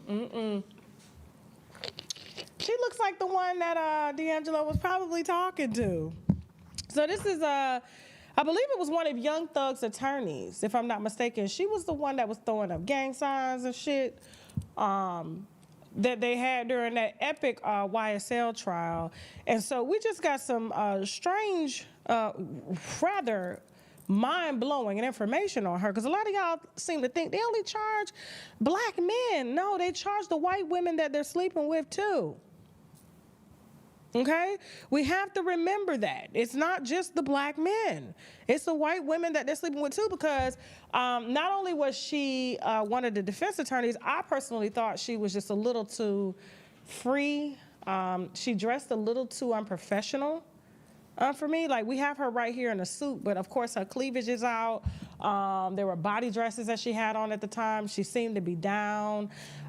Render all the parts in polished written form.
She looks like the one that D'Angelo was probably talking to. So this is I believe it was one of Young Thug's attorneys, if I'm not mistaken. She was the one that was throwing up gang signs and shit that they had during that epic YSL trial. And so we just got some strange, rather mind-blowing information on her, because a lot of y'all seem to think they only charge black men. No, they charge the white women that they're sleeping with too. Okay? We have to remember that. It's not just the black men. It's the white women that they're sleeping with too, because not only was she one of the defense attorneys, I personally thought she was just a little too free. She dressed a little too unprofessional for me. Like, we have her right here in a suit, but of course her cleavage is out. There were body dresses that she had on at the time. She seemed to be down.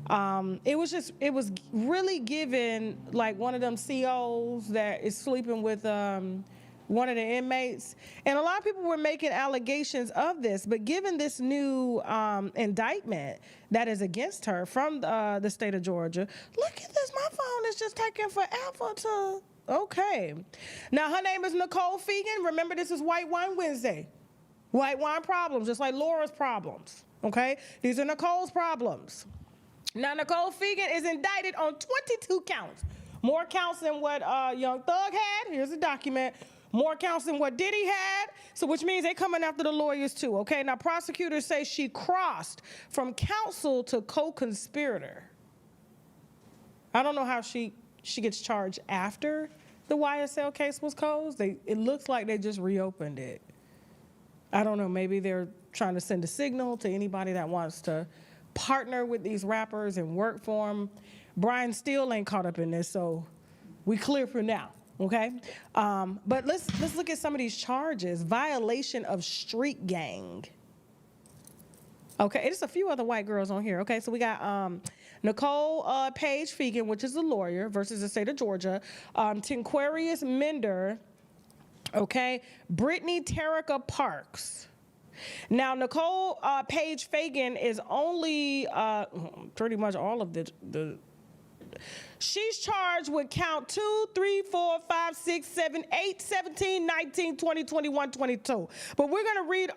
It was really given like one of them COs that is sleeping with one of the inmates. And a lot of people were making allegations of this, but given this new indictment that is against her from the state of Georgia, look at this, my phone is just taking forever to, okay. Now her name is Nicole Fegan. Remember, this is White Wine Wednesday. White wine problems, just like Laura's problems, okay? These are Nicole's problems. Now, Nicole Fegan is indicted on 22 counts. More counts than what Young Thug had. Here's a document. More counts than what Diddy had, so which means they're coming after the lawyers too, okay? Now, prosecutors say she crossed from counsel to co-conspirator. I don't know how she gets charged after the YSL case was closed. It looks like they just reopened it. I don't know, maybe they're trying to send a signal to anybody that wants to partner with these rappers and work for them. Brian Steele ain't caught up in this, so we clear for now, okay? But let's look at some of these charges. Violation of street gang. Okay, there's a few other white girls on here. Okay, so we got Nicole Page Fegan, which is a lawyer, versus the state of Georgia. Tinquarius Mender. Okay, Brittany Terrica Parks. Now, Nicole Page Fagan is only pretty much all of the she's charged with count 2, 3, 4, 5, 6, 7, 8, 17, 19, 20, 21, 22. But we're gonna read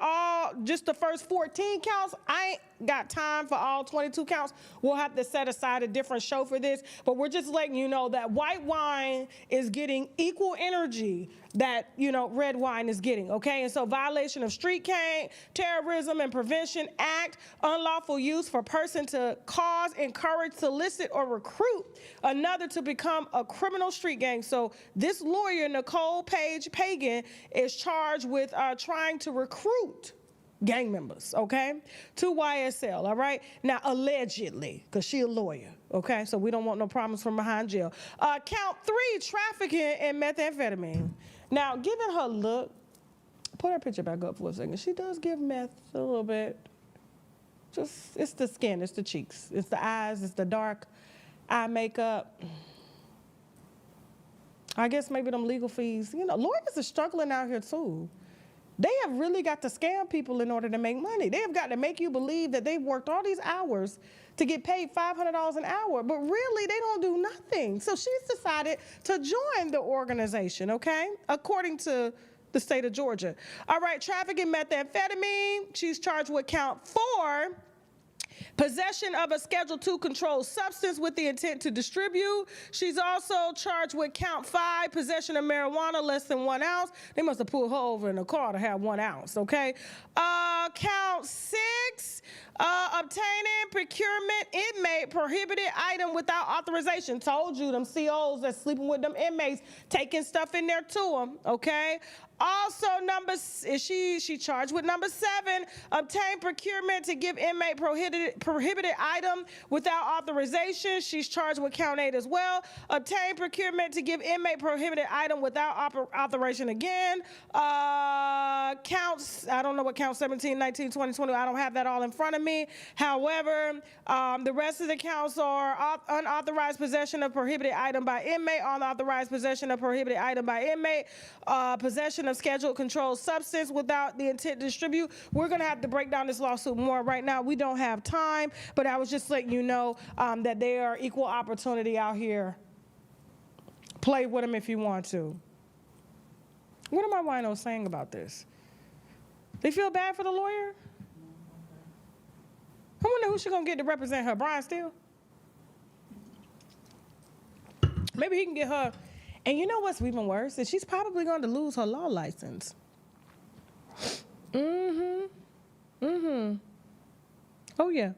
just the first 14 counts. I ain't got time for all 22 counts. We'll have to set aside a different show for this, but we're just letting you know that white wine is getting equal energy that, red wine is getting, okay? And so violation of street gang, terrorism and prevention act, unlawful use for person to cause, encourage, solicit, or recruit another to become a criminal street gang. So this lawyer, Nicole Page Pagan, is charged with trying to recruit gang members, okay, to YSL, all right? Now, allegedly, because she a lawyer, okay? So we don't want no problems from behind jail. Count 3, trafficking in methamphetamine. Now, given her look, put her picture back up for a second. She does give meth a little bit. Just, it's the skin, it's the cheeks, it's the eyes, it's the dark eye makeup. I guess maybe them legal fees. Lawyers are struggling out here too. They have really got to scam people in order to make money. They have got to make you believe that they've worked all these hours to get paid $500 an hour, but really they don't do nothing. So she's decided to join the organization, okay? According to the state of Georgia. All right, trafficking methamphetamine. She's charged with count 4. Possession of a Schedule II controlled substance with the intent to distribute. She's also charged with count 5, possession of marijuana less than 1 ounce. They must have pulled her over in a car to have 1 ounce, okay? Count 6, obtaining procurement inmate prohibited item without authorization. Told you, them COs that's sleeping with them inmates taking stuff in there to them, okay? Also, she charged with number 7, obtain procurement to give inmate prohibited item without authorization. She's charged with count 8 as well. Obtain procurement to give inmate prohibited item without authorization again. Counts, I don't know what count 17, 19, 20, 20, I don't have that all in front of me. However, the rest of the counts are unauthorized possession of prohibited item by inmate, unauthorized possession of prohibited item by inmate, possession of scheduled controlled substance without the intent to distribute. We're going to have to break down this lawsuit more. Right now, we don't have time, but I was just letting you know that they are equal opportunity out here. Play with them if you want to. What are my winos saying about this? They feel bad for the lawyer? I wonder who she's going to get to represent her. Brian Steele? Maybe he can get her. And you know what's even worse? Is she's probably going to lose her law license. Oh, yeah.